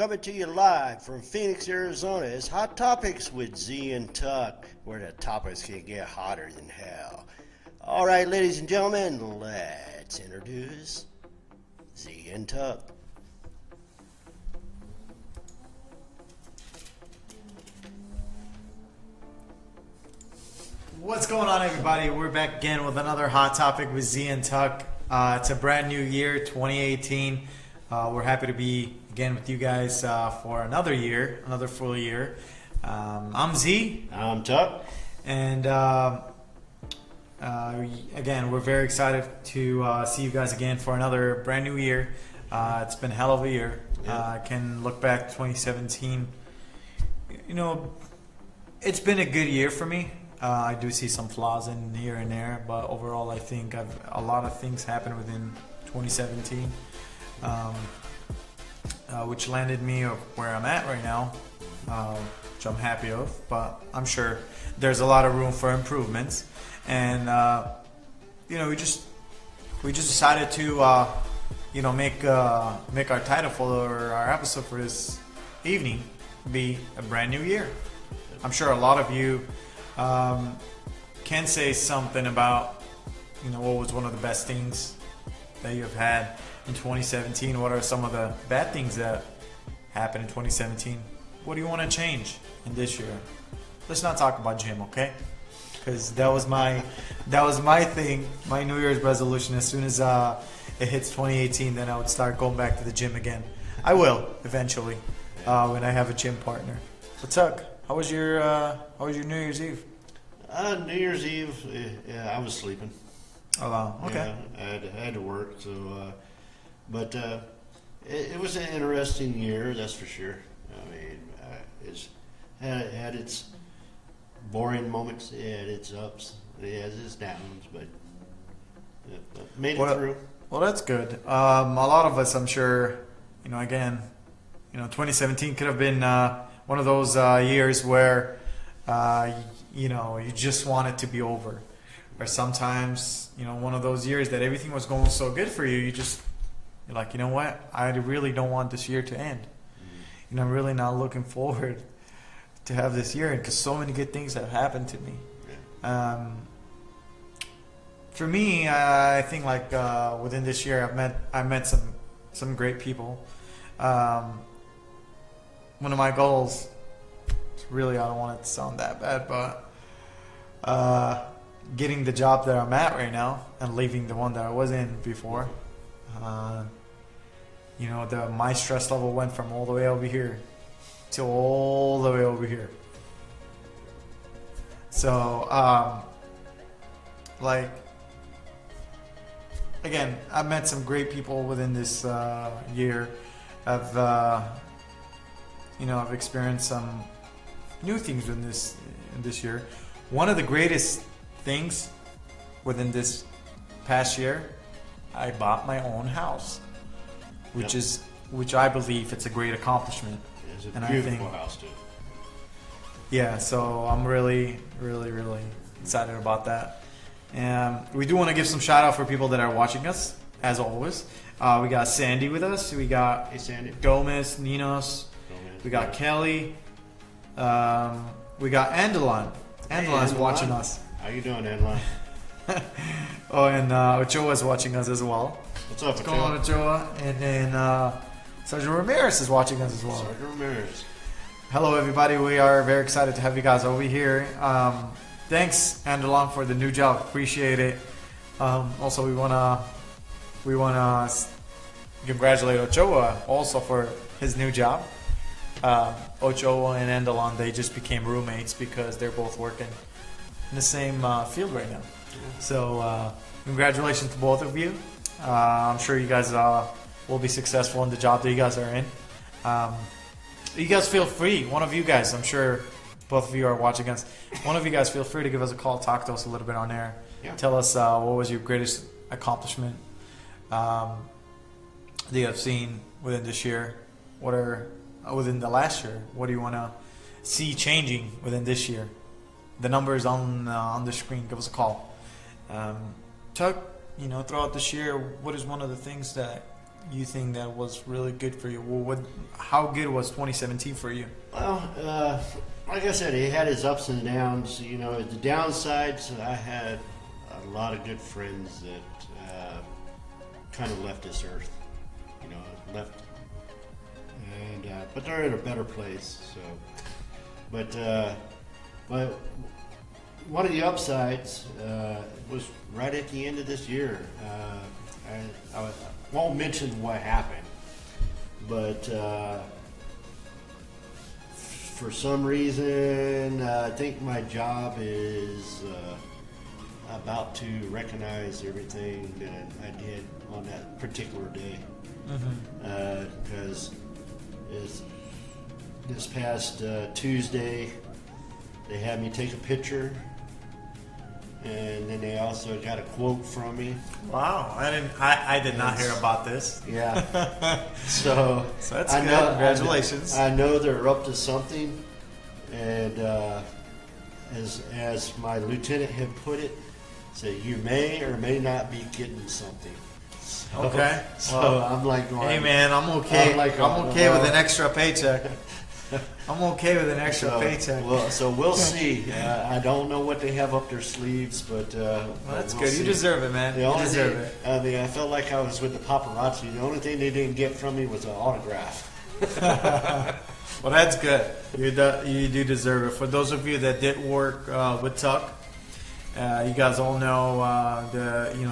coming to you live from Phoenix, Arizona. It's Hot Topics with Z and Tuck, where the topics can get hotter than hell. All right, ladies and gentlemen, let's introduce Z and Tuck. What's going on, everybody? We're back again with another Hot Topic with Z and Tuck. It's a brand new year, 2018. We're happy to be again with you guys for another year, another full year. I'm Z. I'm Tuck. And again, we're very excited to see you guys again for another brand new year. It's been a hell of a year. I can look back 2017. You know, it's been a good year for me. I do see some flaws in here and there, but overall I think a lot of things happened within 2017, which landed me where I'm at right now, which I'm happy of, but I'm sure there's a lot of room for improvements. And you know, we just decided to make our title for our episode for this evening be a brand new year. I'm sure a lot of you can say something about, what was one of the best things that you have had in 2017? What are some of the bad things that happened in 2017? What do you want to change in this year? Let's not talk about gym, okay? Because that was my thing, my New Year's resolution. As soon as it hits 2018, then I would start going back to the gym again. I will eventually when I have a gym partner. What's up? How was your New Year's Eve? New Year's Eve, I was sleeping. Oh wow, okay. Yeah, I had to work, so but it was an interesting year, that's for sure. I mean, it's had its boring moments, it had its ups, it has its downs, but made it through. Well, that's good. A lot of us, I'm sure, 2017 could have been one of those years where you just want it to be over, or sometimes one of those years that everything was going so good for you, you're like, you know what, I really don't want this year to end. I'm really not looking forward to have this year, because so many good things have happened to me. For me, I think within this year I met some great people. One of my goals, really, I don't want it to sound that bad, but getting the job that I'm at right now and leaving the one that I was in before, my stress level went from all the way over here to all the way over here. So, again, I've met some great people within this year. I've experienced some new things in this year. One of the greatest things within this past year, I bought my own house, which I believe it's a great accomplishment. It's a beautiful house too. Yeah, so I'm really, really, really excited about that. And we do want to give some shout out for people that are watching us, as always. We got Sandy with us. We got Gomez, Ninos. We got Kelly. We got Andelon. Andelon's watching us. How you doing, Andelon? And Ochoa's watching us as well. What's up, What's going on, Ochoa? And then Sergio Ramirez is watching us as well. Sergio Ramirez. Hello, everybody. We are very excited to have you guys over here. Thanks, Andelon, for the new job. Appreciate it. Also, we wanna congratulate Ochoa also for his new job. Ochoa and Andelon, they just became roommates because they're both working in the same field right now. So congratulations to both of you. I'm sure you guys will be successful in the job that you guys are in. You guys feel free, one of you guys, I'm sure both of you are watching us, one of you guys feel free to give us a call, talk to us a little bit on air. Tell us what was your greatest accomplishment that you have seen within this year. What are within the last year? What do you want to see changing within this year? The number is on the screen. Give us a call. Tuck, throughout this year, what is one of the things that you think that was really good for you? Well, how good was 2017 for you? Well, like I said, he had his ups and downs. You know, the downsides, I had a lot of good friends that kind of left this earth. You know, left, and but they're in a better place. So, but one of the upsides was right at the end of this year. I won't mention what happened, but for some reason, I think my job is about to recognize everything that I did on that particular day. Because this past Tuesday, they had me take a picture, and then they also got a quote from me. Wow, I did not hear about this. Yeah. So that's good. Congratulations. I know they're up to something, and as my lieutenant had put it, say you may or may not be getting something. So, okay. So well, I'm like going, hey man, I'm okay. I'm okay with an extra paycheck. I'm okay with an extra paycheck. Well, so we'll see. I don't know what they have up their sleeves, but that's we'll good. see. You deserve it, man. You deserve it. I mean, I felt like I was with the paparazzi. The only thing they didn't get from me was an autograph. Well, that's good. You do deserve it. For those of you that did work with Tuck, you guys all know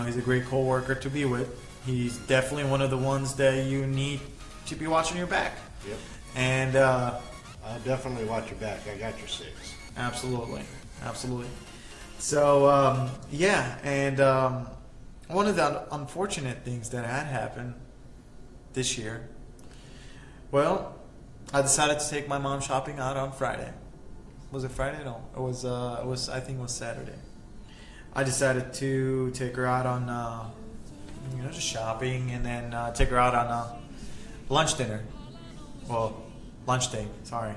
he's a great coworker to be with. He's definitely one of the ones that you need to be watching your back. Yep. And I'll definitely watch your back. I got your six. Absolutely. So one of the unfortunate things that had happened this year. Well, I decided to take my mom shopping out on Friday. Was it Friday? No, it was. I think it was Saturday. I decided to take her out on, just shopping, and then take her out on lunch dinner. Well, lunch date. Sorry.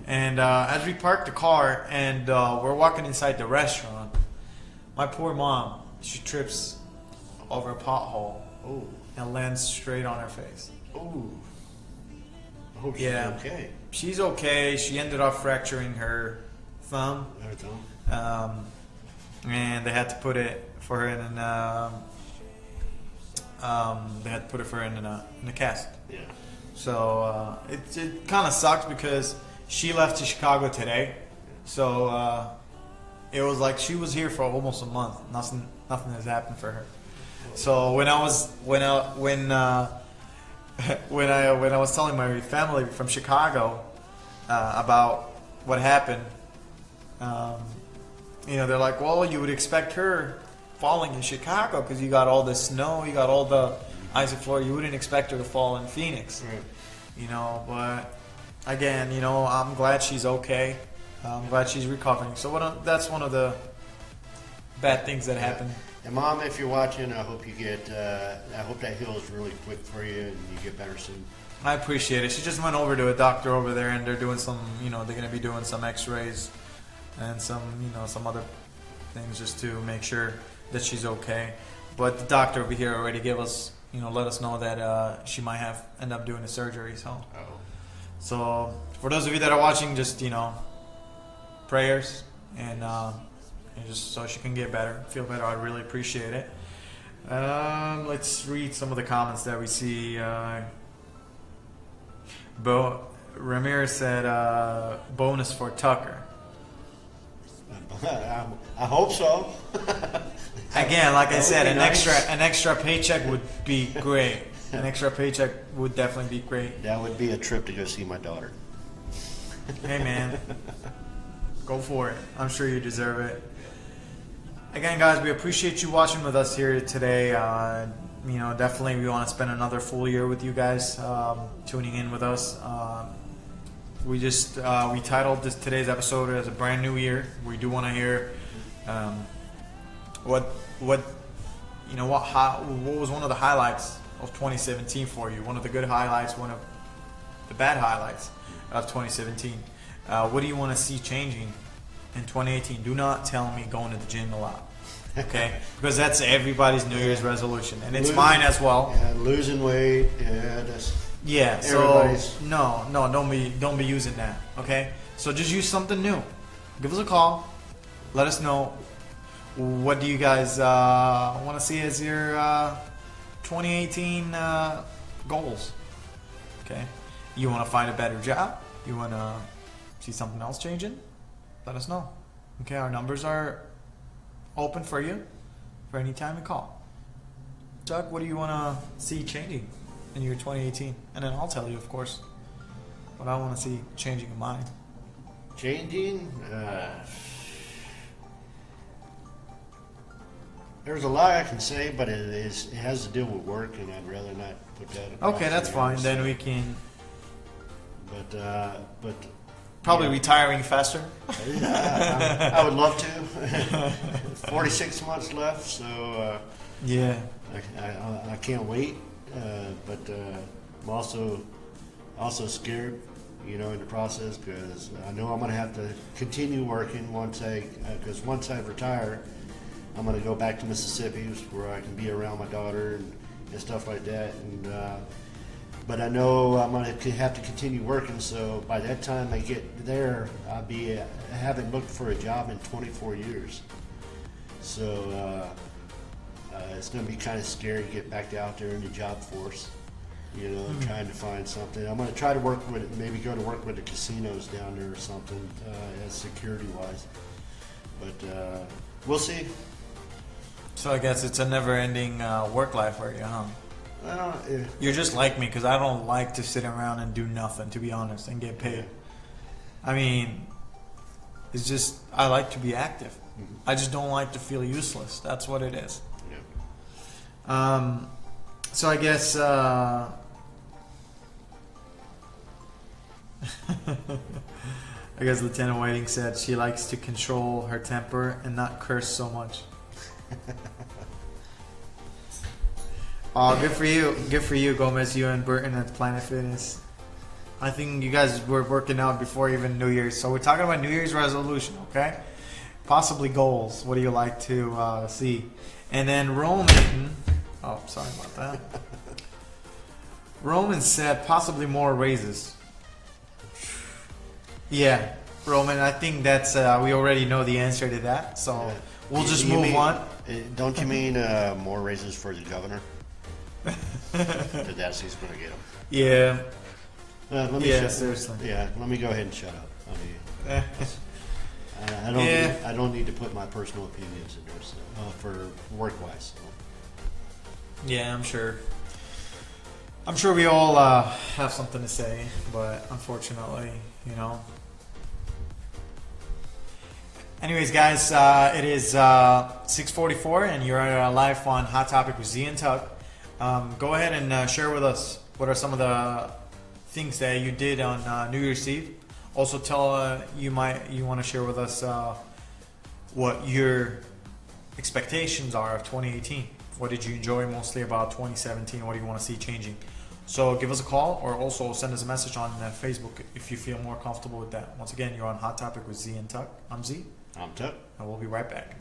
And as we parked the car and we're walking inside the restaurant, my poor mom, she trips over a pothole and lands straight on her face. Oh. I hope she's okay. She's okay. She ended up fracturing her thumb. Her thumb. And they had to put it for her in a cast. Yeah. So it kind of sucks because she left to Chicago today. So it was like she was here for almost a month. Nothing has happened for her. So when I was telling my family from Chicago about what happened, they're like, well, you would expect her falling in Chicago because you got all the snow, you got all the ice and floor. You wouldn't expect her to fall in Phoenix, right. But again, I'm glad she's okay. I'm glad she's recovering. So that's one of the bad things that happened. And Mom, if you're watching, I hope you get. I hope that heals really quick for you and you get better soon. I appreciate it. She just went over to a doctor over there, and they're doing some. They're going to be doing some X-rays and some other things just to make sure that she's okay. But the doctor over here already gave us, let us know that she might end up doing a surgery. So for those of you that are watching, just prayers and just so she can get better, feel better. I'd really appreciate it. Let's read some of the comments that we see. Ramirez said, bonus for Tucker. I hope so. Again, like I said, an extra paycheck would be great. An extra paycheck would definitely be great. That would be a trip to go see my daughter. Hey man, go for it. I'm sure you deserve it. Again, guys, we appreciate you watching with us here today. Definitely we want to spend another full year with you guys, tuning in with us. We titled today's episode as a brand new year. We do want to hear what was one of the highlights of 2017 for you. One of the good highlights, one of the bad highlights of 2017. What do you want to see changing in 2018? Do not tell me going to the gym a lot. Okay, because that's everybody's New Year's resolution, and it's mine as well. Yeah, losing weight. Yeah, that's So no, don't be using that. Okay, so just use something new. Give us a call. Let us know what do you guys want to see as your 2018 goals. Okay, you want to find a better job? You want to see something else changing? Let us know. Okay, our numbers are open for you for any time you call. Doug, what do you want to see changing in your 2018? And then I'll tell you, of course, what I want to see changing in mine. Changing? There's a lot I can say, but it has to deal with work, and I'd rather not put that across. Okay, that's fine. Then we can... But probably retiring faster. Yeah, I would love to. 46 months left, so yeah, I can't wait. But I'm also scared, in the process, because I know I'm going to have to continue working once I retire. I'm going to go back to Mississippi, where I can be around my daughter and stuff like that. And but I know I'm going to have to continue working, so by that time I get there, I haven't looked for a job in 24 years. So it's going to be kind of scary to get back out there in the job force, trying to find something. I'm going to try to go to work with the casinos down there or something, as security-wise. But we'll see. So I guess it's a never-ending work life for you, huh? Yeah. You're just like me, because I don't like to sit around and do nothing, to be honest, and get paid. I mean, it's just, I like to be active. Mm-hmm. I just don't like to feel useless. That's what it is. Yeah. So I guess I guess Lieutenant Whiting said she likes to control her temper and not curse so much. Oh, good for you. Good for you, Gomez, you and Burton at Planet Fitness. I think you guys were working out before even New Year's. So we're talking about New Year's resolution, okay? Possibly goals. What do you like to see? And then Roman... Oh, sorry about that. Roman said possibly more raises. Yeah, Roman, I think that's... we already know the answer to that. So we'll just move on. Don't you mean more raises for the governor? That's he's going to get them. Yeah. Seriously. Yeah, let me go ahead and shut up. I mean, I don't need to put my personal opinions in there for work-wise. So. Yeah, I'm sure. I'm sure we all have something to say, but unfortunately, Anyways, guys, it is 6:44, and you're live on Hot Topic with Z and Tuck. Go ahead and share with us what are some of the things that you did on New Year's Eve. Also, tell you want to share with us what your expectations are of 2018. What did you enjoy mostly about 2017? What do you want to see changing? So give us a call, or also send us a message on Facebook if you feel more comfortable with that. Once again, you're on Hot Topic with Z and Tuck. I'm Z. I'm Tuck. And we'll be right back.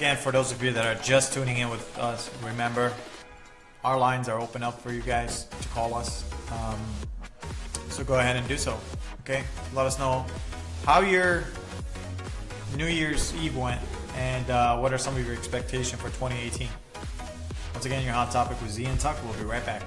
again, for those of you that are just tuning in with us, remember, our lines are open up for you guys to call us. So go ahead and do so. Okay? Let us know how your New Year's Eve went and what are some of your expectations for 2018. Once again, your Hot Topic with Z and Tuck. We'll be right back.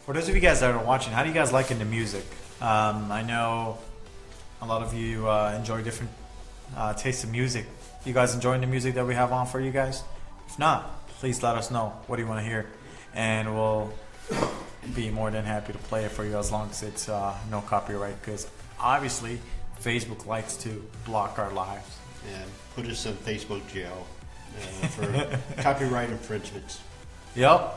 For those of you guys that are watching, how do you guys liking the music? I know a lot of you enjoy different tastes of music. You guys enjoying the music that we have on for you guys? If not, please let us know. What do you want to hear? And we'll be more than happy to play it for you as long as it's no copyright. Because obviously, Facebook likes to block our lives. And put us in Facebook jail for copyright infringements. Yep.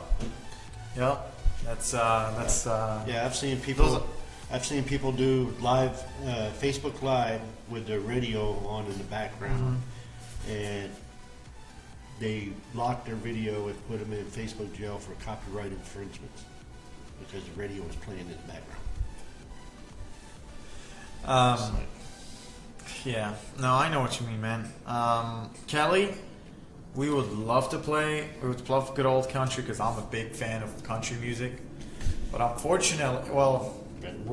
That's yeah. I've seen people do live Facebook Live with the radio on in the background, and they lock their video and put them in Facebook jail for copyright infringements because the radio was playing in the background. Yeah. No, I know what you mean, man. Kelly, we would love to play. We would love good old country because I'm a big fan of country music. But unfortunately, well, Ben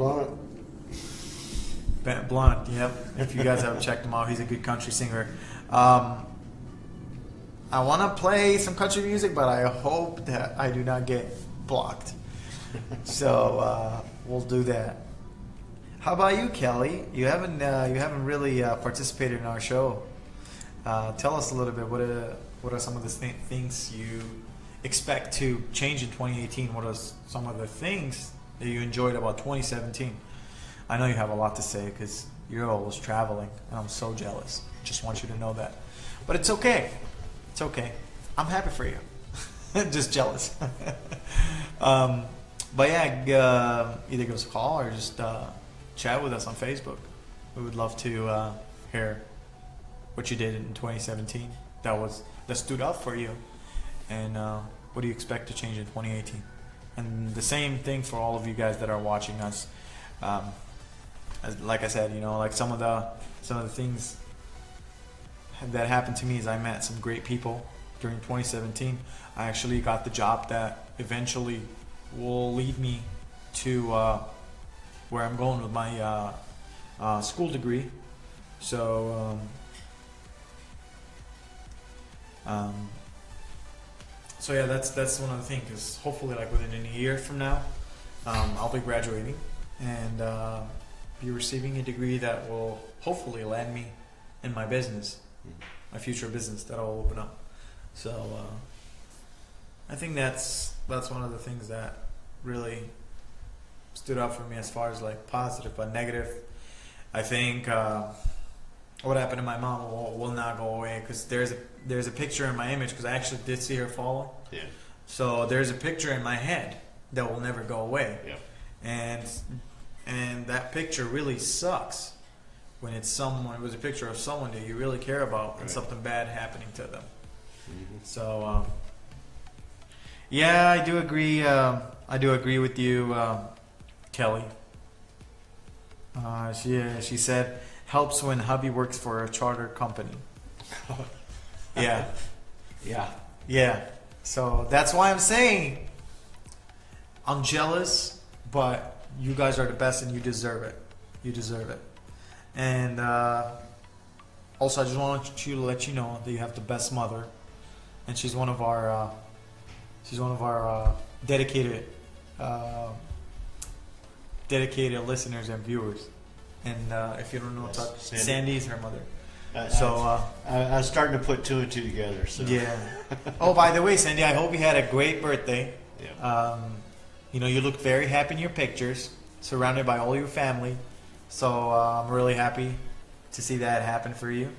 Blunt, yep. If you guys haven't checked him out, he's a good country singer. I want to play some country music, but I hope that I do not get blocked. So we'll do that. How about you, Kelly? You haven't really participated in our show. Tell us a little bit. What are some of the things you expect to change in 2018? What are some of the things that you enjoyed about 2017? I know you have a lot to say because you're always traveling, and I'm so jealous. Just want you to know that. But it's okay. It's okay. I'm happy for you. Just jealous. But yeah, either give us a call or just chat with us on Facebook. We would love to hear what you did in 2017 that stood out for you, and what do you expect to change in 2018? And the same thing for all of you guys that are watching us. Like I said, like some of the things that happened to me is I met some great people during 2017. I actually got the job that eventually will lead me to where I'm going with my school degree. So yeah, that's one of the things. Is hopefully, like within a year from now, I'll be graduating and be receiving a degree that will hopefully land me in my business, my future business that I'll open up. So I think that's one of the things that really stood out for me as far as like positive, but negative. I think what happened to my mom will not go away because there's a picture in my image because I actually did see her fall. Yeah. So there's a picture in my head that will never go away. Yeah. And that picture really sucks when it was a picture of someone that you really care about and something bad happening to them. Mm-hmm. So yeah, I do agree. I do agree with you, Kelly. She said helps when hubby works for a charter company. Yeah. Yeah. Yeah. So that's why I'm saying I'm jealous, but you guys are the best and you deserve it. You deserve it. And also, I just wanted to let you know that you have the best mother, and she's one of our dedicated listeners and viewers. And if you don't know, Sandy is her mother. I was starting to put two and two together. So yeah. Oh, by the way, Sandy, I hope you had a great birthday. Yeah. You look very happy in your pictures, surrounded by all your family. So I'm really happy to see that happen for you.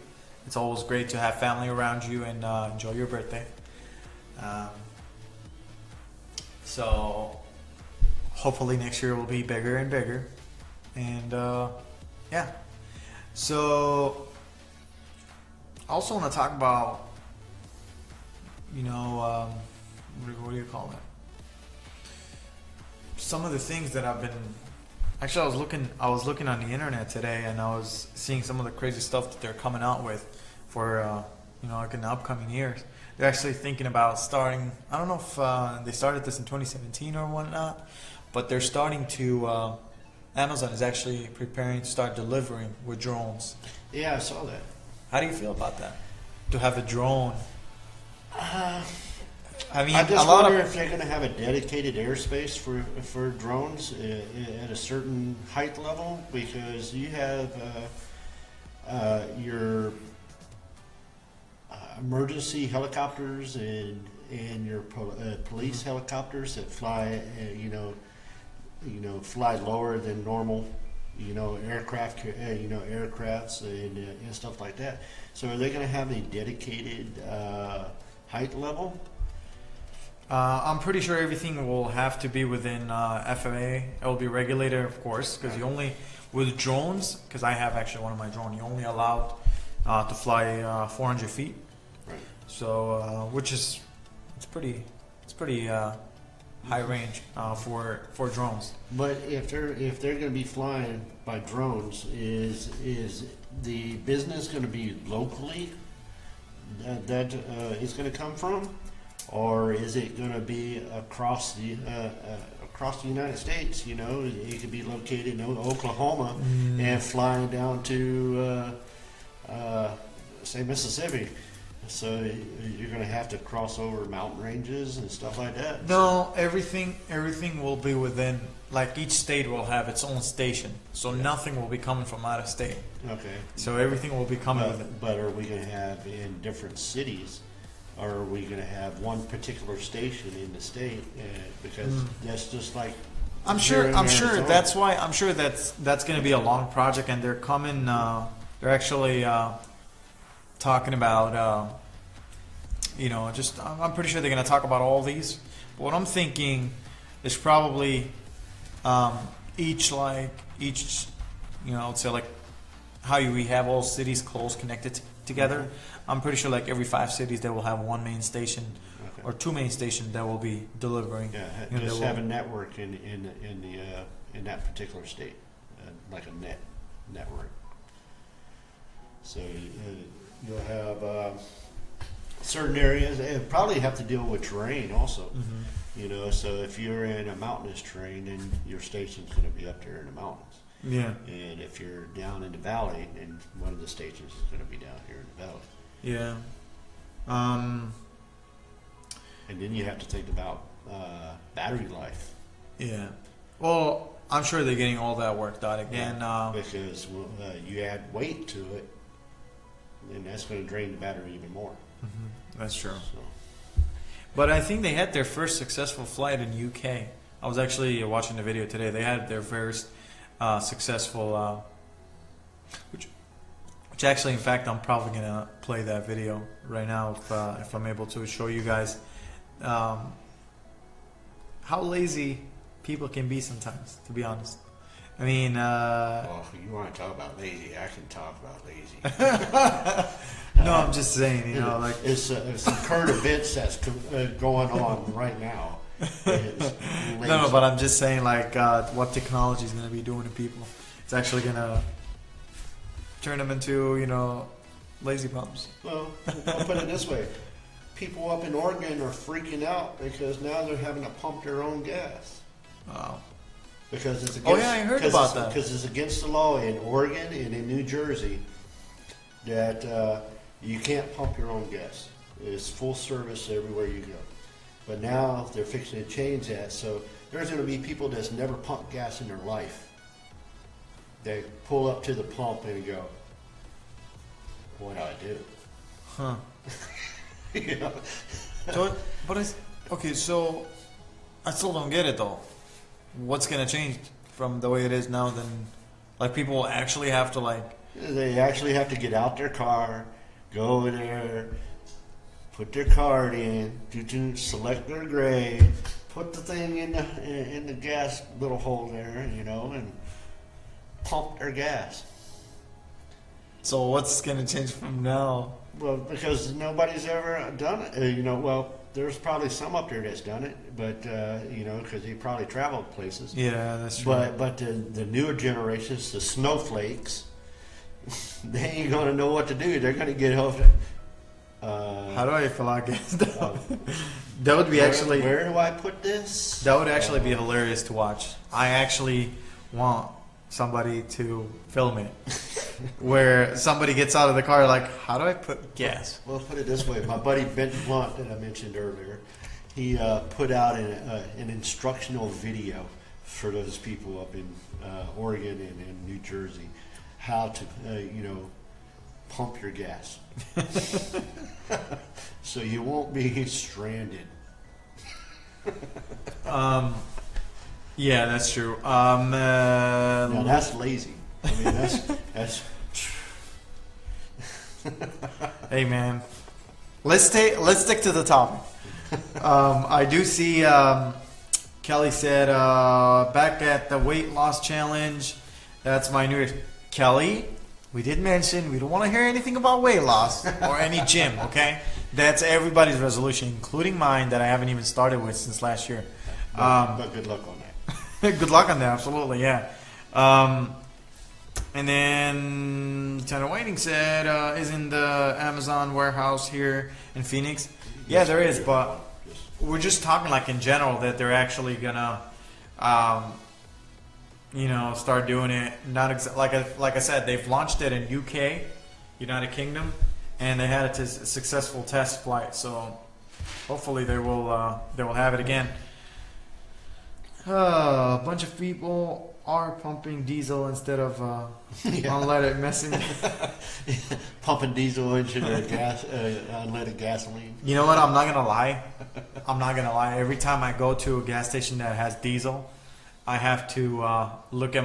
It's always great to have family around you and enjoy your birthday. So hopefully next year will be bigger and bigger. And yeah. So I also want to talk about, what do you call it? Some of the things that I've been. Actually, I was looking on the internet today, and I was seeing some of the crazy stuff that they're coming out with for like in the upcoming years. They're actually thinking about starting. I don't know if they started this in 2017 or whatnot, but they're starting to. Amazon is actually preparing to start delivering with drones. Yeah, I saw that. How do you feel about that? To have a drone. I just wonder if they're going to have a dedicated airspace for drones at a certain height level, because you have your emergency helicopters and your police helicopters that fly, fly lower than normal, aircrafts and stuff like that. So are they going to have a dedicated height level? I'm pretty sure everything will have to be within FAA. It will be regulated, of course, because with drones, because I have actually one of my drones, you're only allowed to fly 400 feet. Right. So, it's pretty high range for drones. But if they're going to be flying by drones, is the business going to be locally that it's going to come from? Or is it going to be across the United States? It could be located in Oklahoma and flying down to, say, Mississippi. So you're going to have to cross over mountain ranges and stuff like that. No, everything will be within. Like each state will have its own station, so nothing will be coming from out of state. Okay. So everything will be coming. But are we going to have in different cities? Or are we going to have one particular station in the state? Because that's just like. I'm sure that's why. I'm sure that's going to be a long project, and they're coming. They're actually talking about. I'm pretty sure they're going to talk about all these. But what I'm thinking is probably each, let's say like how we have all cities close connected together. Mm-hmm. I'm pretty sure like every 5 cities they will have one main station or 2 main stations that will be delivering. Yeah, just have a network in that particular state, like a network. So you'll have certain areas. It probably have to deal with terrain also. Mm-hmm. So if you're in a mountainous terrain, then your station's going to be up there in the mountains. Yeah. And if you're down in the valley, then one of the stations is going to be down here in the valley. Yeah. And then you have to think about battery life. Yeah. Well, I'm sure they're getting all that worked out again. Because you add weight to it, and that's going to drain the battery even more. Mm-hmm. That's true. So. But I think they had their first successful flight in UK. I was actually watching the video today. They had their first successful, which actually, in fact, I'm probably going to play that video right now if I'm able to show you guys how lazy people can be sometimes, to be honest. I mean... well, if you want to talk about lazy, I can talk about lazy. No, I'm just saying, it's some current events that's going on right now. No, but I'm just saying, what technology is going to be doing to people. It's actually going to turn them into, lazy bums. Well, I'll put it this way. people up in Oregon are freaking out because now they're having to pump their own gas. Wow. Because it's against, Oh yeah, I heard about that. Because it's against the law in Oregon and in New Jersey that you can't pump your own gas. It's full service everywhere you go. But now they're fixing to change that, so there's going to be people that's never pumped gas in their life. They pull up to the pump and go, "What do I do?" Huh. You know? So, but it's okay. So I still don't get it though. What's gonna change from the way it is now? Then, like, people will actually have to like. They actually have to get out their car, go over there, put their card in, select their grade, put the thing in the gas little hole there, you know, and pump their gas. So what's gonna change from now? Well, because nobody's ever done it. You know, well, there's probably some up there that's done it, but you know, because they probably traveled places. Yeah, that's true. But the newer generations, the snowflakes, they ain't gonna know what to do. They're gonna get off. How do I fill out gas? That would be actually. Where do I put this? That would actually be hilarious to watch. I actually want somebody to film it, where somebody gets out of the car like, how do I put gas? Well, put it this way. My buddy Vincent that I mentioned earlier, he put out an instructional video for those people up in Oregon and New Jersey, how to, you know, pump your gas. So you won't be stranded. Yeah, that's true. Now that's lazy. I mean, that's. Hey man, let's stick to the topic. I do see Kelly said back at the weight loss challenge. That's my new Kelly. We did mention we don't want to hear anything about weight loss or any gym. Okay, that's everybody's resolution, including mine that I haven't even started with since last year. But good luck on that. Good luck on that, absolutely, yeah. And then Lieutenant Whiting said, isn't the Amazon warehouse here in Phoenix? Yeah, there is, but we're just talking like in general that they're actually gonna, you know, start doing it. Not like I said, they've launched it in UK, United Kingdom, and they had a successful test flight. So hopefully they will have it again. A bunch of people are pumping diesel instead of unleaded messing. Pumping diesel into their unleaded gasoline. You know what? I'm not gonna lie. Every time I go to a gas station that has diesel, I have to look at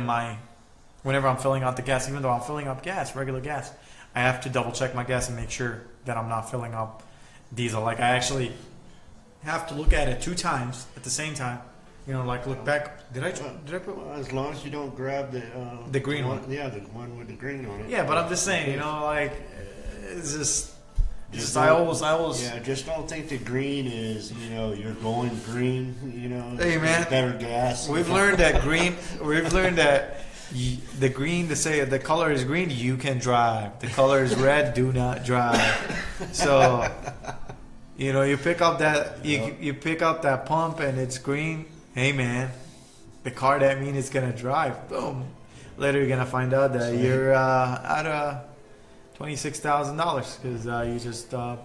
whenever I'm filling out the gas, even though I'm filling up gas, regular gas, I have to double check my gas and make sure that I'm not filling up diesel. Like, I actually have to look at it 2 times at the same time. You know, like, look back. Did I put? Well, as long as you don't grab the green one. Yeah, the one with the green on it. Yeah, but I'm just saying, you know, like, it's just I always. Yeah, just don't think the green is, you know, you're going green. You know, hey man, better gas. We've learned that green. We've learned that the green, to say the color is green, you can drive. The color is red, do not drive. So, you know, you pick up that you pick up that pump and it's green. Hey man, the car that means it's gonna drive. Boom. Later you're gonna find out that you're out of $26,000 because you just screwed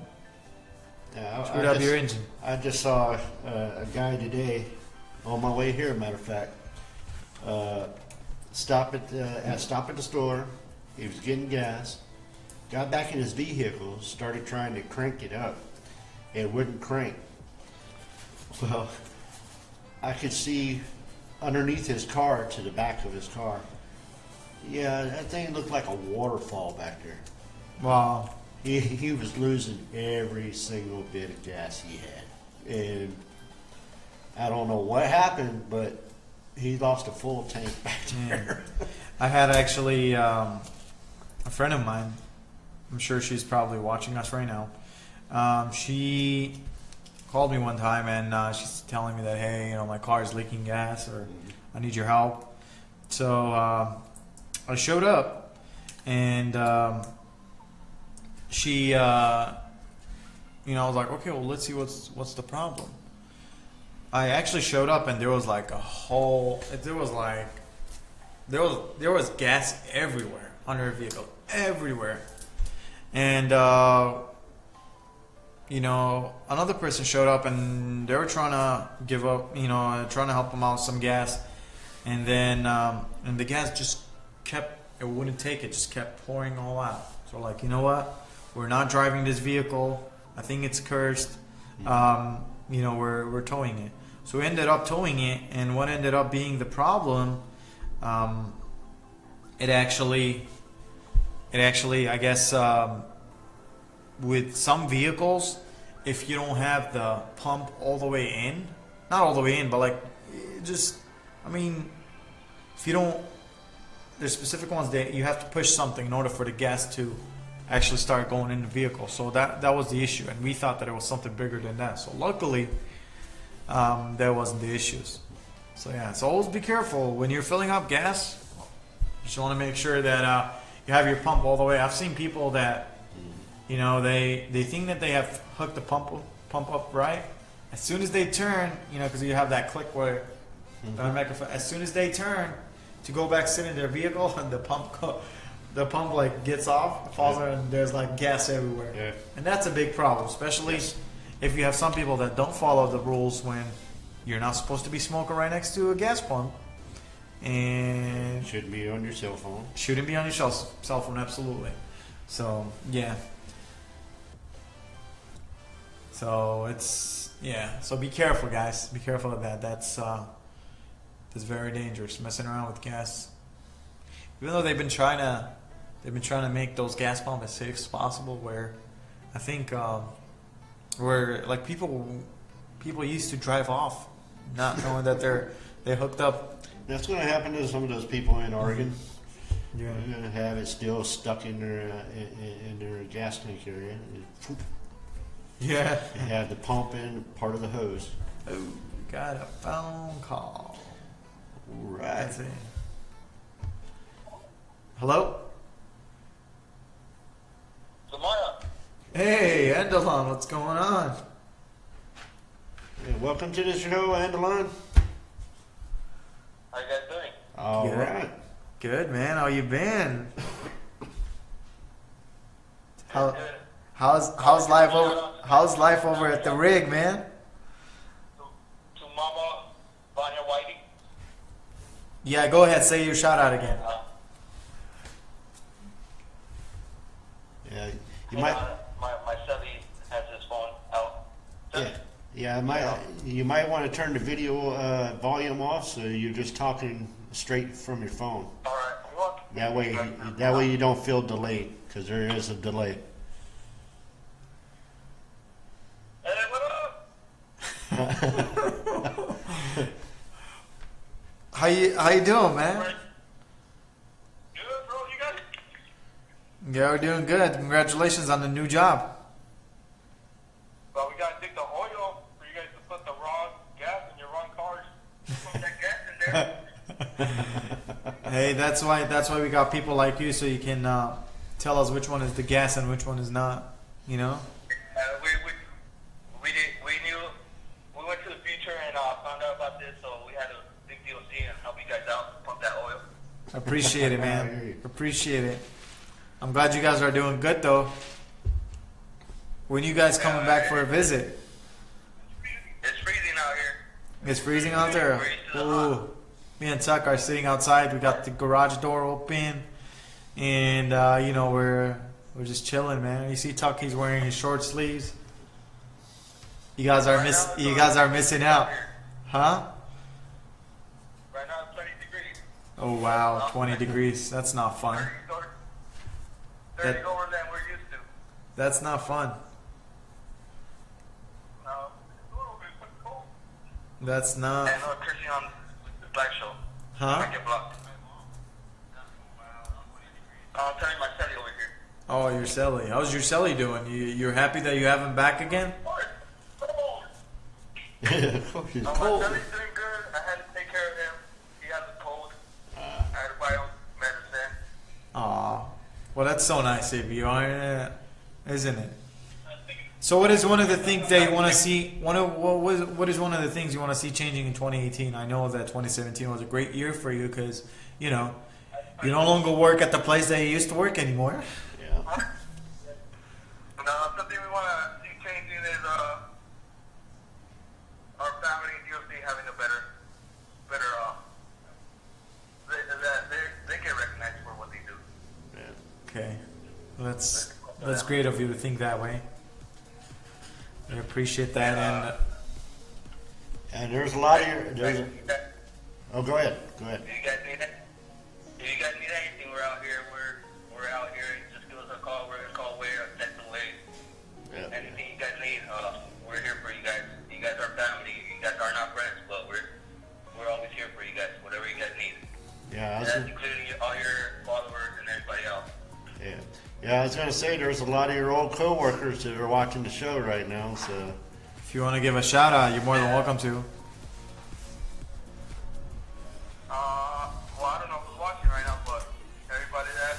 up your engine. I just saw a guy today on my way here. Matter of fact, stop at the store. He was getting gas. Got back in his vehicle, started trying to crank it up. It wouldn't crank. Well, I could see underneath his car to the back of his car. Yeah, that thing looked like a waterfall back there. Wow. He was losing every single bit of gas he had. And I don't know what happened, but he lost a full tank back there. Yeah. I had actually a friend of mine, I'm sure she's probably watching us right now. She called me one time and she's telling me that, hey, you know, my car is leaking gas or I need your help. So I showed up and she I was like, okay, well, let's see what's the problem. I actually showed up and there was like there was gas everywhere under the vehicle, everywhere. And another person showed up and they were trying to give up, trying to help them out with some gas, and then and the gas just it wouldn't take it, just kept pouring all out. So like, you know what? We're not driving this vehicle. I think it's cursed. We're towing it. So we ended up towing it, and what ended up being the problem, it actually, I guess, with some vehicles, if you don't have the pump all the way in, not all the way in, but like, if you don't, there's specific ones that you have to push something in order for the gas to actually start going in the vehicle. So that was the issue, and we thought that it was something bigger than that. So luckily, that wasn't the issues. So yeah, so always be careful when you're filling up gas. You just want to make sure that you have your pump all the way. I've seen people that, they think that they have hooked the pump up right. As soon as they turn, because you have that click where as soon as they turn to go back sit in their vehicle, and the pump like gets off, falls out, and there's like gas everywhere. Yeah. And that's a big problem, especially if you have some people that don't follow the rules when you're not supposed to be smoking right next to a gas pump. And shouldn't be on your cell phone. Shouldn't be on your cell phone, absolutely. So yeah. So so be careful, guys. Be careful of that. That's very dangerous, messing around with gas. Even though they've been trying to make those gas pumps as safe as possible, where I think where like people used to drive off not knowing that they hooked up. That's going to happen to some of those people in Oregon. Yeah. They're going to have it still stuck in their gas tank area. Yeah. They have the pump in part of the hose. Oh, got a phone call. Right. That's it. Hello? Samaya. Hey, Andelon, what's going on? Hey, welcome to the show, Andelon. How you guys doing? All Good. right. Good, man. How you been? Good. How's life over at the rig, man? To Mama Vanya Whiting. Yeah, go ahead, say your shout out again. Yeah, you might. My celly has his phone out. You might want to turn the video volume off, so you're just talking straight from your phone. All right. That way you don't feel delayed, because there is a delay. Hey, what up? How you doing, man? Good, bro. You guys? Yeah, we're doing good. Congratulations on the new job. Well, we gotta dig the oil for you guys to put the wrong gas in your wrong cars. Put that gas in there. Hey, that's why we got people like you, so you can tell us which one is the gas and which one is not. We knew we went to the future and found out about this, so we had to dig DOC and help you guys out pump that oil. Appreciate it, man. Appreciate it. I'm glad you guys are doing good, though. When you guys coming back for a visit? It's freezing out here. It's freezing out there. Ooh. Me and Tuck are sitting outside. We got the garage door open, and we're just chilling, man. You see Tuck? He's wearing his short sleeves. You guys are missing out, huh? Right now it's 20 degrees. Oh wow, 20 degrees. That's not fun. 30 lower than we're used to. That's not fun. No, it's a little bit cold. That's not. And Christian on the Black Show. Huh? I get blocked. I'm telling my celly over here. Oh, your celly. How's your celly doing? You're happy that you have him back again? She's My cold. celly's doing good. I had to take care of him. He has a cold. I had to buy him medicine. Aw. Well, that's so nice of you, isn't it? So what is one of the things that you want to see? What is one of the things you want to see changing in 2018? I know that 2017 was a great year for you because you know you no longer work at the place that you used to work anymore. Yeah. No, something we want to see changing is our family and UFC having a better they get recognized for what they do. Yeah. Okay, that's great of you to think that way. I appreciate that, And there's a lot of oh, go ahead. If you guys need anything, we're out here. We're out here. Just give us a call. We're gonna call away or text away. Yeah. Anything you guys need, we're here for you guys. You guys are family. You guys are not friends, but we're always here for you guys. Whatever you guys need. Yeah, That's including all your followers and everybody else. yeah. Yeah, I was going to say there's a lot of your old co-workers that are watching the show right now. So if you want to give a shout out, you're more than welcome to. Well, I don't know who's watching right now, but everybody that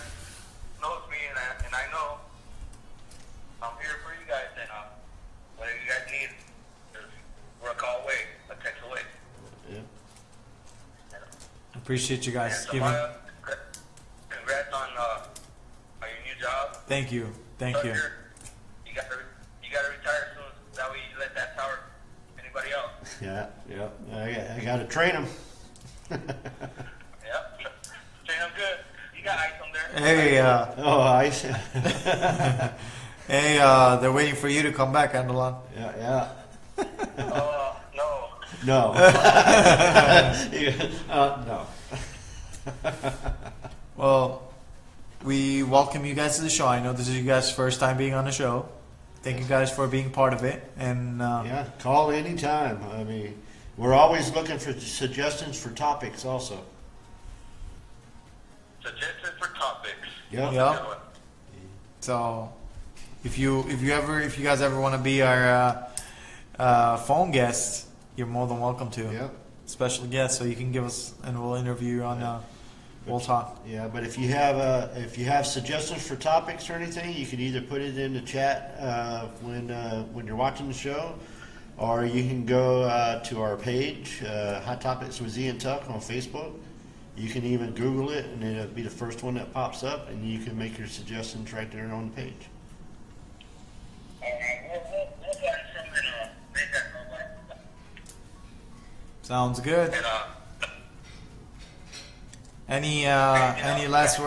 knows me and I know I'm here for you guys. And whatever you guys need, just we're a call away, a text away. yeah, Appreciate you guys And giving. congrats on your new job. Thank you. You gotta retire soon. That way you let that tower anybody else. yeah. I got to train them. Yep. Train them good. You got ice on there. Hey, Oh, I see. hey, they're waiting for you to come back, Andelon. Yeah. No. No. No. Well, we welcome you guys to the show. I know this is you guys' first time being on the show. Thank you guys for being part of it. And Yeah, call anytime. I mean, we're always looking for suggestions for topics also. Suggestions for topics. Yep. yeah. So, if you guys ever want to be our phone guest, you're more than welcome to. Yep. Special guest, so you can give us and we'll interview you on. We'll talk. Yeah, but if you have suggestions for topics or anything, you can either put it in the chat when you're watching the show, or you can go to our page, Hot Topics with Z and Tuck on Facebook. You can even Google it, and it'll be the first one that pops up, and you can make your suggestions right there on the page. We'll find something make that go. Sounds good. Any last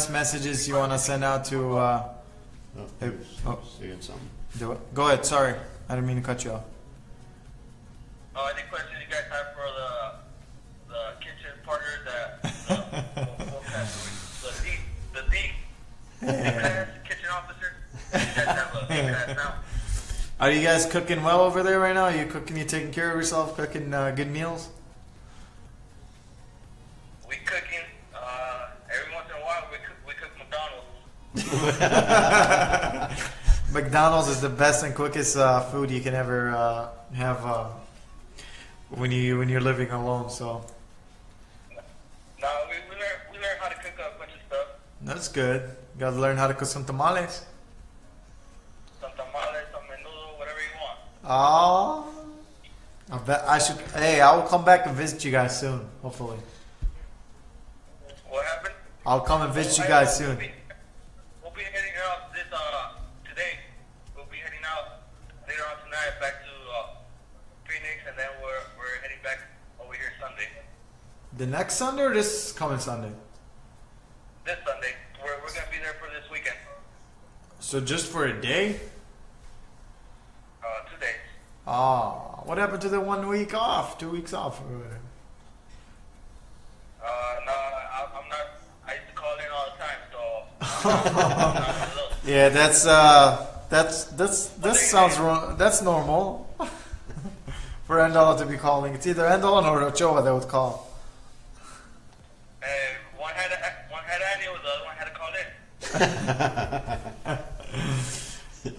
messages you want to send out to? Hey, Saying something. Do it. Go ahead. Sorry, I didn't mean to cut you off. Any questions you guys have for the kitchen partners the deep kitchen officer? You guys have a class now. Are you guys cooking well over there right now? Are you cooking? You taking care of yourself? Cooking good meals? We cooking. Every once in a while, we cook McDonald's. McDonald's is the best and quickest food you can ever have when you're living alone. So No, we learn how to cook a bunch of stuff. that's good. You gotta learn how to cook some tamales. Some tamales, some menudo, whatever you want. Oh, I bet I should. Hey, I will come back and visit you guys soon. Hopefully, What happened? I'll come and visit you guys soon. We'll be heading out today. We'll be heading out later on tonight back to Phoenix, and then we're heading back over here Sunday. The next Sunday or this coming Sunday? This Sunday. We're gonna be there for this weekend. So just for a day? 2 days. Oh, what happened to the 1 week off? 2 weeks off? Or whatever? No, I'm not. I used to call in all the time, so I'm not one of those. Yeah, that sounds wrong. That's normal for Andola to be calling. It's either Andola or Ochoa that would call. One had annual, the other one had to call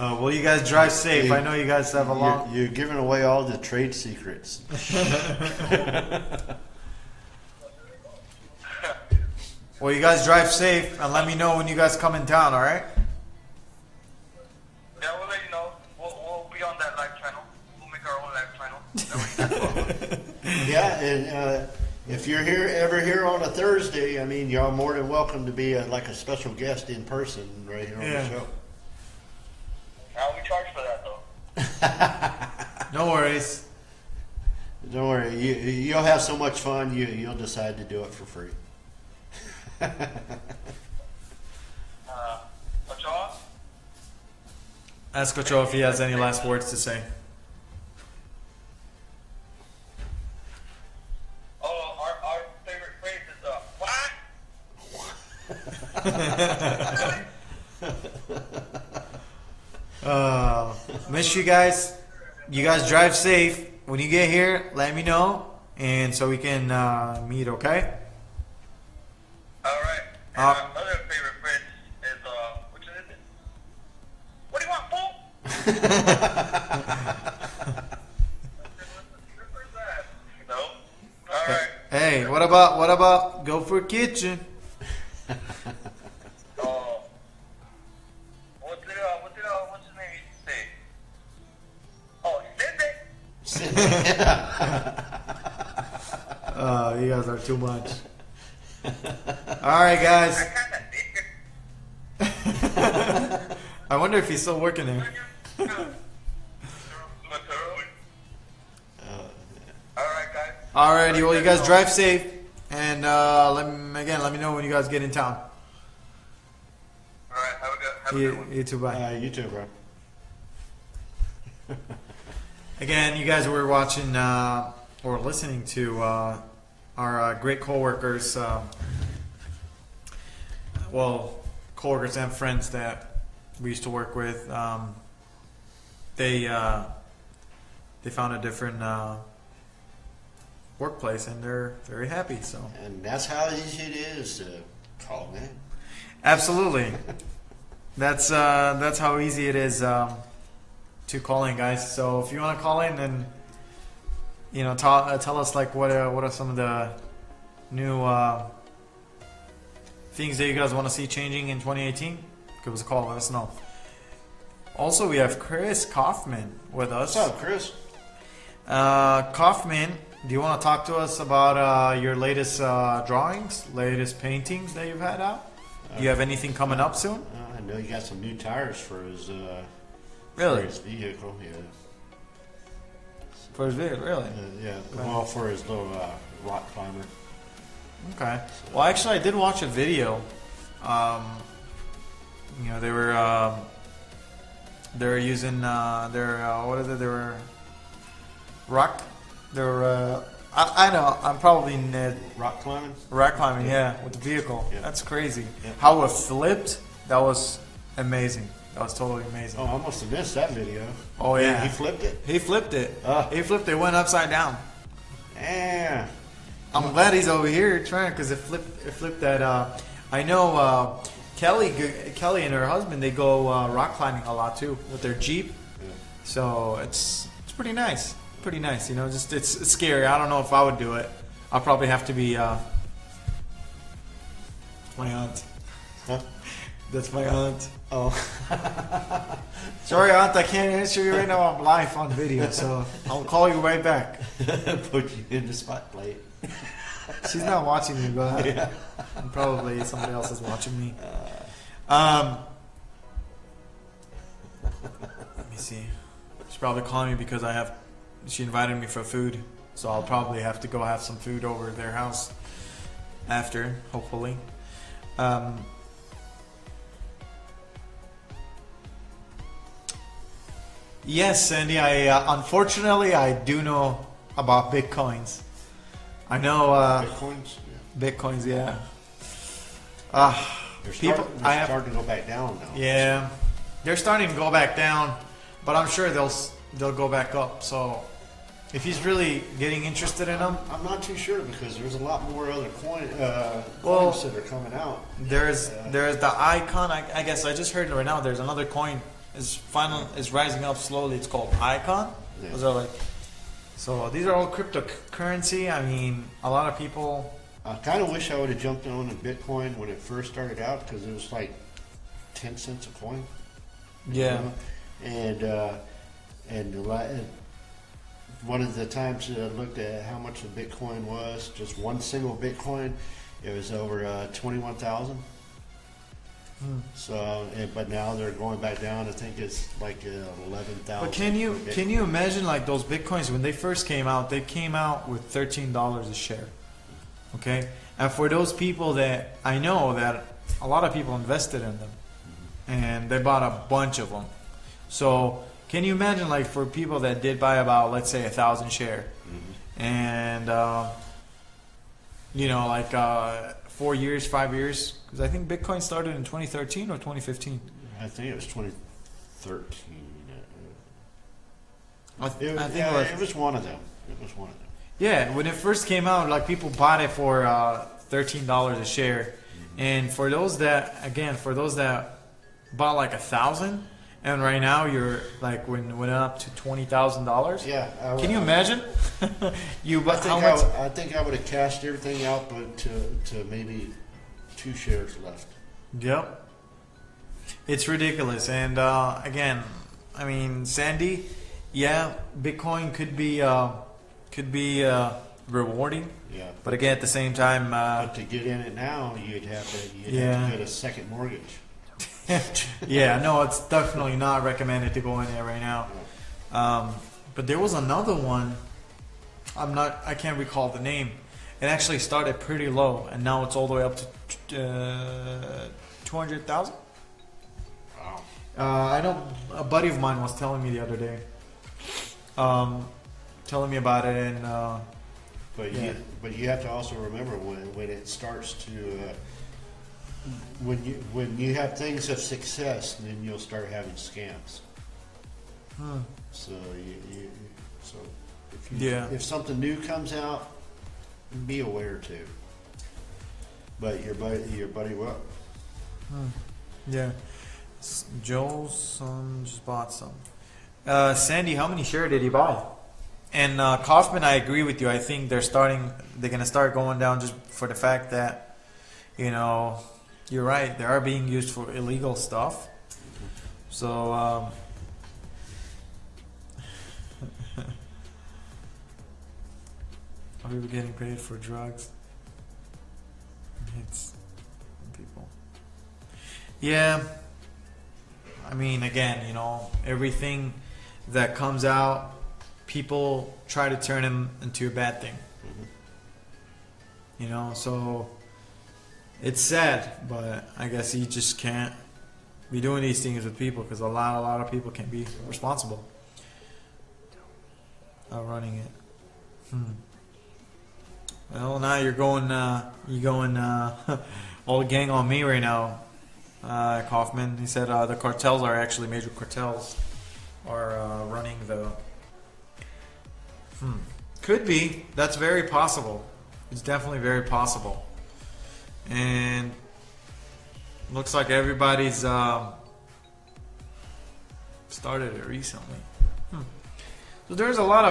in. Well, you guys drive safe. I know you guys have a long. You're giving away all the trade secrets. Well, you guys drive safe and let me know when you guys come in town. All right? Yeah, we'll let you know. We'll Yeah, and if you're ever here on a Thursday, I mean, you're more than welcome to be like a special guest in person right here on the show. How we charge for that though? No worries. Don't worry, you'll have so much fun. You'll decide to do it for free. Ochoa? Ask Ochoa if he has any last words to say. Oh, our favorite phrase is what? Miss you guys. You guys drive safe. When you get here, let me know, and so we can meet. Okay. All right. And our other favorite phrase is which is it? What do you want, fool? No. All right. Hey, what about go for kitchen? Oh. What's his name used to say? Oh, Cindy. You guys are too much. All right, guys. I wonder if he's still working there. Alright, guys. Alrighty, well, you guys drive safe, and let me know when you guys get in town. Alright, have a good one. You too, bye. You too, bro. Again, you guys were watching or listening to our great coworkers, coworkers and friends that we used to work with. They found a different workplace, and they're very happy. So, And that's how easy it is to call in. absolutely, that's how easy it is to call in, guys. So if you want to call in and tell us like what are some of the new things that you guys want to see changing in 2018, give us a call, let us know. Also, we have Chris Kaufman with us. What's up, Chris? Kaufman, do you want to talk to us about your latest drawings, latest paintings that you've had out? Do you have anything coming up soon? I know you got some new tires for his Really? for his vehicle. Yeah. For his vehicle, really? Yeah. Well, for his little rock climber. Okay. Well, actually, I did watch a video. They were using what is it? They were rock. They were. I know. I'm probably Rock climbing. rock climbing. Yeah, with the vehicle. Yeah. That's crazy. Yeah. How it flipped. That was amazing. That was totally amazing. Oh, I must have missed that video. Oh yeah. He flipped it. He flipped it. Oh. He flipped it. Went upside down. Yeah. I'm glad he's over here trying because it flipped that. I know Kelly and her husband, they go rock climbing a lot too with their Jeep. Yeah. So it's pretty nice. Pretty nice, just it's scary. I don't know if I would do it. I'll probably have to be my aunt. Huh? That's my aunt. Oh. Sorry, aunt, I can't answer you right now. I'm live on video, so I'll call you right back. Put you in the spotlight. She's not watching me, but Yeah. probably somebody else is watching me. Let me see. She's probably calling me because she invited me for food, so I'll probably have to go have some food over at their house after, hopefully. Yes, Sandy, unfortunately I do know about Bitcoins. I know Bitcoins. Yeah. Bitcoins, yeah. They're People, starting to go back down now. yeah, they're starting to go back down, but I'm sure they'll go back up. So if he's really getting interested in them, I'm not too sure because there's a lot more other coins that are coming out. there's the icon. I guess I just heard it right now. There's another coin is rising up slowly. It's called Icon. Yeah. Those are like, so these are all cryptocurrency. I mean, a lot of people. I kind of wish I would have jumped on Bitcoin when it first started out because it was like 10 cents a coin. Yeah. And one of the times I looked at how much a Bitcoin was, just one single Bitcoin, it was over 21,000. So, but now they're going back down. I think it's like 11,000. But can you imagine like those Bitcoins when they first came out? They came out with $13 a share. Okay, and for those people that I know that a lot of people invested in them, and they bought a bunch of them. So can you imagine like for people that did buy about, let's say, 1,000 share, and you know, like 4 years, 5 years, because I think Bitcoin started in 2013 or 2015. I think it was 2013. I think it was one of them. It was one of them. Yeah, when it first came out, like people bought it for $13 a share, and for those that bought like 1,000, and right now you're like when it went up to $20,000. Yeah, can you imagine? I think I would have cashed everything out, but to maybe 2 shares left. Yep, it's ridiculous. And again, I mean, Sandy, yeah, Bitcoin could be rewarding. Yeah. But again, at the same time, but to get in it now, you'd have to get a second mortgage. Yeah, no, it's definitely not recommended to go in there right now. But there was another one. I can't recall the name. It actually started pretty low, and now it's all the way up to 200,000. Wow. I know a buddy of mine was telling me the other day, telling me about it, and but you have to also remember when it starts to when you have things of success, then you'll start having scams. So if something new comes out, be aware too. But your buddy will. Yeah. Joel's son just bought some. Sandy, how many shares did he buy? And Kaufman, I agree with you. I think they're going to start going down just for the fact that, you know, you're right. They are being used for illegal stuff. So, are people getting paid for drugs? It's people. Yeah. I mean, again, you know, everything that comes out, people try to turn them into a bad thing. You know, so it's sad, but I guess you just can't be doing these things with people because a lot of people can be responsible running it. Well, now you're going all gang on me right now, Kaufman. He said the cartels are actually major cartels are running the. Could be. That's very possible. It's definitely very possible. And looks like everybody's started it recently. So there's a lot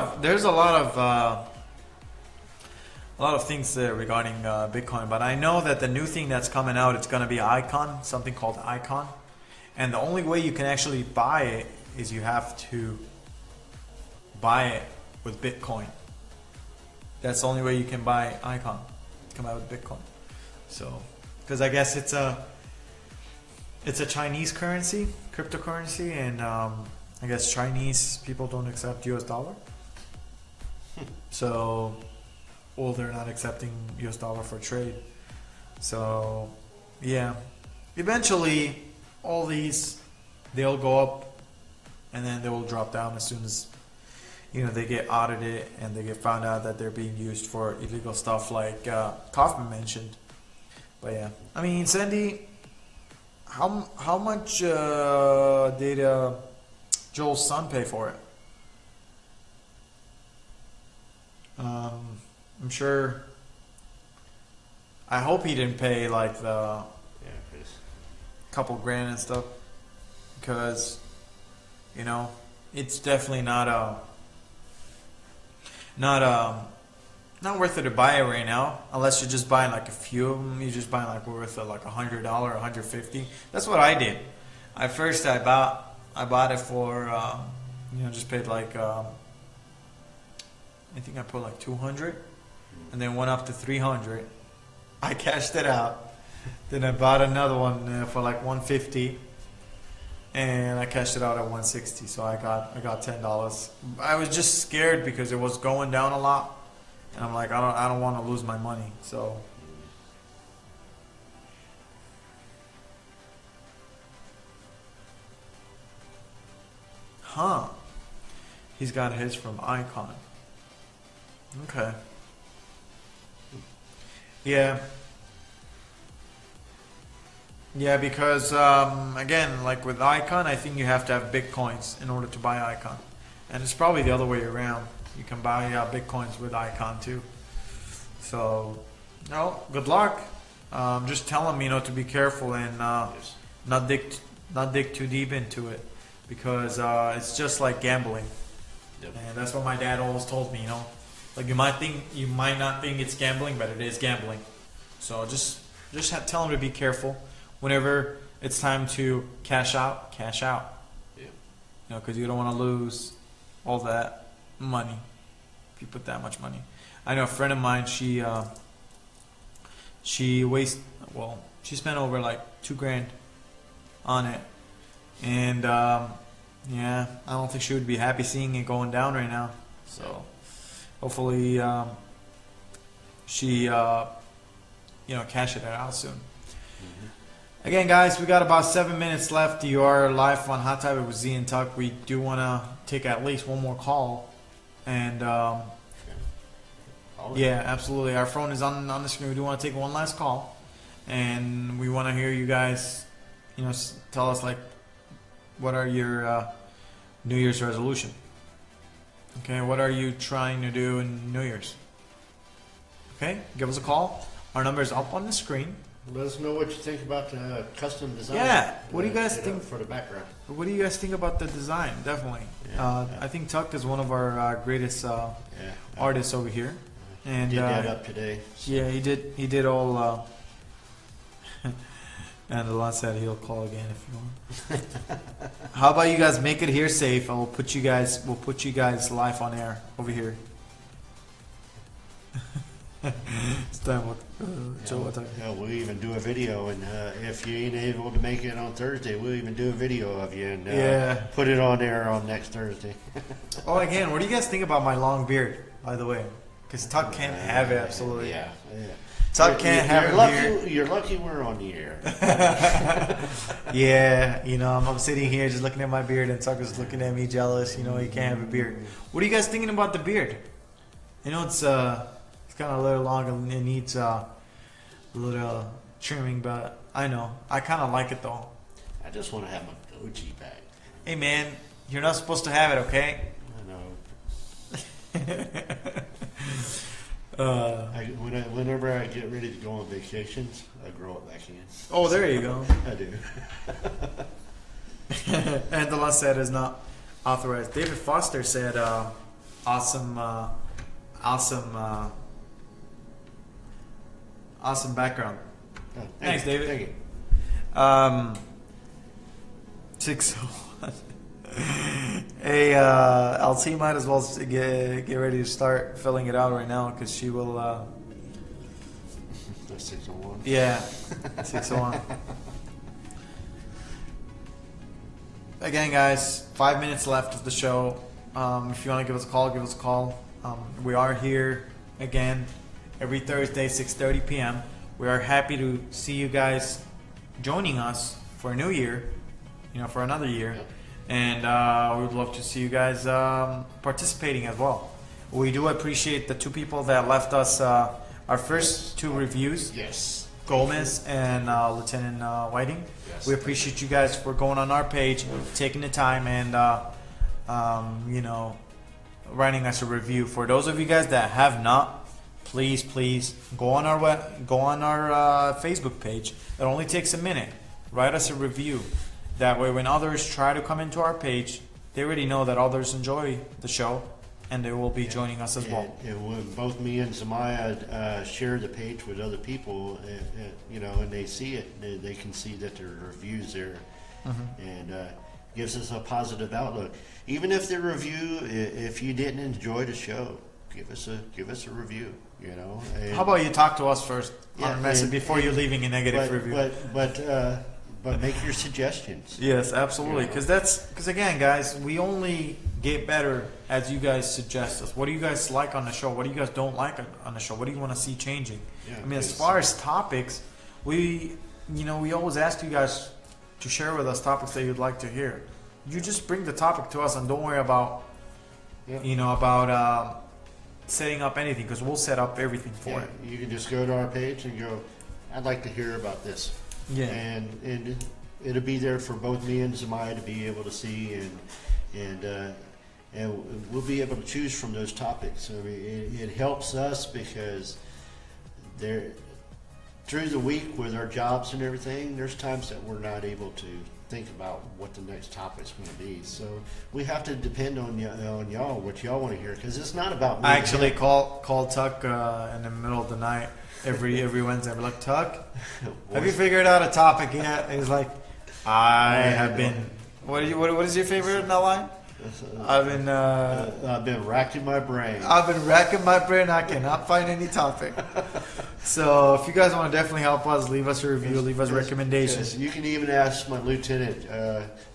of things regarding Bitcoin, but I know that the new thing that's coming out, it's going to be Icon, something called Icon, and the only way you can actually buy it is you have to buy it with Bitcoin. That's the only way you can buy Icon. Come out with Bitcoin. So, because I guess it's a Chinese currency, cryptocurrency, and I guess Chinese people don't accept US dollar. So, well, they're not accepting US dollar for trade. So, yeah. Eventually, all these, they'll go up and then they will drop down as soon as, you know, they get audited and they get found out that they're being used for illegal stuff like Kaufman mentioned. But yeah, I mean, Sandy, how much did Joel's son pay for it? I'm sure. I hope he didn't pay like the couple grand and stuff, because you know it's definitely not worth it to buy it right now, unless you're just buying like a few of them. You're just buying like worth like $100, $150. That's what I did. I bought it for just paid like I think I put like 200, and then went up to 300. I cashed it out. Then I bought another one for like 150, and I cashed it out at 160. So I got $10. I was just scared because it was going down a lot, and I'm like, I don't want to lose my money. So. Huh. He's got his from Icon. Okay. Yeah. Yeah, because again, like with Icon, I think you have to have Bitcoins in order to buy Icon. And it's probably the other way around. You can buy Bitcoins with Icon too. So, no, good luck. Just tell them, to be careful and not dig too deep into it. Because it's just like gambling. Yep. And that's what my dad always told me, Like you might not think it's gambling, but it is gambling. So just tell them to be careful. Whenever it's time to cash out. Yeah. Because you don't want to lose all that money if you put that much money. I know a friend of mine. She spent over like $2,000 on it. And yeah, I don't think she would be happy seeing it going down right now. So hopefully she cash it out soon. Mm-hmm. Again, guys, we got about 7 minutes left. You are live on Hot Topic with Z and Tuck. We do want to take at least one more call, and yeah, absolutely. Our phone is on the screen. We do want to take one last call, and we want to hear you guys. Tell us like. What are your New Year's resolution? Okay, what are you trying to do in New Year's? Okay, give us a call. Our number is up on the screen. Let us know what you think about the custom design. Yeah, what do you guys think for the background? What do you guys think about the design? Definitely. Yeah. I think Tuck is one of our greatest artists over here. And did that up today. So. Yeah, he did all. And the lot said he'll call again if you want. How about you guys make it here safe, and we'll put you guys live on air over here. It's time. We'll even do a video, and if you ain't able to make it on Thursday, we'll even do a video of you and put it on air on next Thursday. Oh, again, what do you guys think about my long beard? By the way, because Tuck can't have it. Absolutely. Yeah. Tuck can't have it here. You're lucky we're on the air. Yeah, I'm sitting here just looking at my beard, and Tuck is looking at me jealous. He can't have a beard. What are you guys thinking about the beard? It's kind of a little long and it needs a little trimming, but I know I kind of like it though. I just want to have my goatee back. Hey man, you're not supposed to have it, okay? I know. Whenever I get ready to go on vacations, I grow it back in. Oh, there you go. I do. And the last set is not authorized. David Foster said, awesome background. Oh, Thanks, David. Thank you. 601. Hey, LT might as well get ready to start filling it out right now because she will. That's 601. Yeah, 601. Again, guys, 5 minutes left of the show. If you want to give us a call, give us a call. We are here again every Thursday, 6:30 p.m. We are happy to see you guys joining us for a new year, for another year. Yep. And we would love to see you guys participating as well. We do appreciate the two people that left us our first two reviews. Yes. Gomez and Lieutenant Whiting. Yes. We appreciate you guys for going on our page, taking the time, and writing us a review. For those of you guys that have not, please go on our Facebook page. It only takes a minute. Write us a review. That way, when others try to come into our page, they already know that others enjoy the show, and they will be joining us as well. When both me and Samaya share the page with other people, and they see it, they can see that there are reviews there, and gives us a positive outlook. Even if the review, if you didn't enjoy the show, give us a review. You know. And, How about you talk to us first Yeah, on a message and- before you're leaving a negative review? But make your suggestions. Yes, absolutely. You know? Because again, guys, we only get better as you guys suggest us. What do you guys like on the show? What do you guys don't like on the show? What do you want to see changing? Yeah, I mean, as it's- far as topics, we always ask you guys to share with us topics that you'd like to hear. You just bring the topic to us and don't worry about, Yeah. setting up anything, because we'll set up everything for Yeah, it. you can just go to our page and go, I'd like to hear about this. Yeah. And it'll be there for both me and Zamaya to be able to see, and we'll be able to choose from those topics. I mean, it helps us because through the week with our jobs and everything, there's times that we're not able to think about what the next topic's going to be. So we have to depend on y'all, what y'all want to hear, because it's not about me. I actually call Tuck in the middle of the night every Wednesday. I'm like, Tuck, have you figured out a topic yet? And he's like, I have been. What is your favorite in that line? I've been racking my brain. I've been racking my brain. I cannot find any topic. So if you guys want to definitely help us, leave us a review, leave us recommendations. Yes, you can even ask my lieutenant.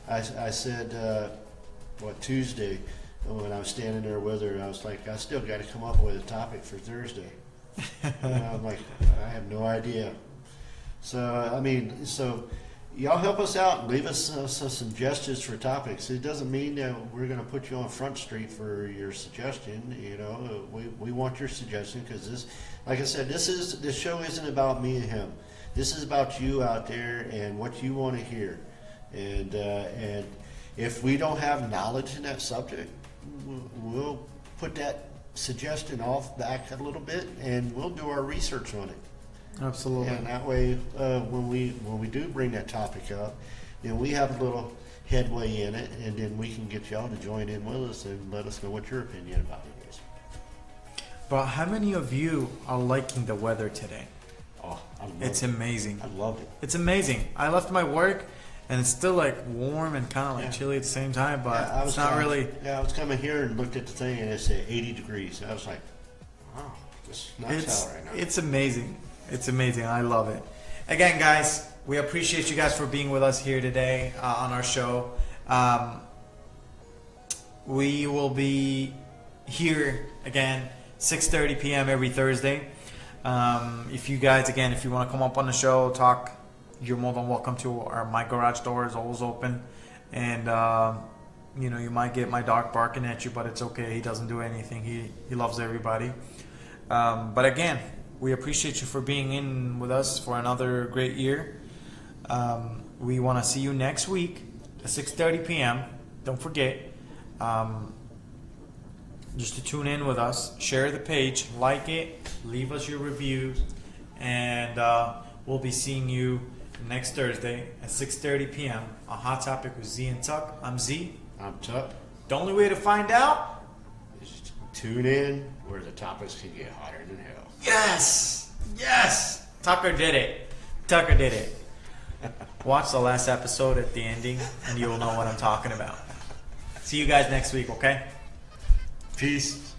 I said, Tuesday, when I was standing there with her, I was like, I still got to come up with a topic for Thursday. And I'm like, I have no idea. So y'all help us out and leave us some suggestions for topics. It doesn't mean that we're going to put you on Front Street for your suggestion. You know, we want your suggestion, because this, like I said, this show isn't about me and him. This is about you out there and what you want to hear. And if we don't have knowledge in that subject, we'll put that suggestion off back a little bit, and we'll do our research on it. Absolutely. And that way, when we do bring that topic up, then we have a little headway in it, and then we can get y'all to join in with us and let us know what your opinion about it is. But how many of you are liking the weather today? Oh, I love It's it. amazing. I love it. It's amazing. I left my work and it's still like warm and kind of like Yeah. chilly at the same time, but Yeah, it's not really. Yeah, I was coming here and looked at the thing, and it said 80 degrees. I was like, wow, it's nice out right now. It's amazing. It's amazing. I love it. Again, guys, we appreciate you guys for being with us here today on our show. We will be here again 6:30 p.m. every Thursday. If you guys, again, if you want to come up on the show, talk, you're more than welcome to. My garage door is always open, and you might get my dog barking at you, but it's okay. He doesn't do anything. He loves everybody. But again, we appreciate you for being in with us for another great year. We want to see you next week at 6:30 p.m. Don't forget, just to tune in with us, share the page, like it, leave us your reviews, and we'll be seeing you next Thursday at 6:30 p.m. on Hot Topic with Z and Tuck. I'm Z. I'm Tuck. The only way to find out. Just tune in where the topics can get hotter than hell. Yes! Yes! Tucker did it. Tucker did it. Watch the last episode at the ending and you'll know what I'm talking about. See you guys next week, okay? Peace.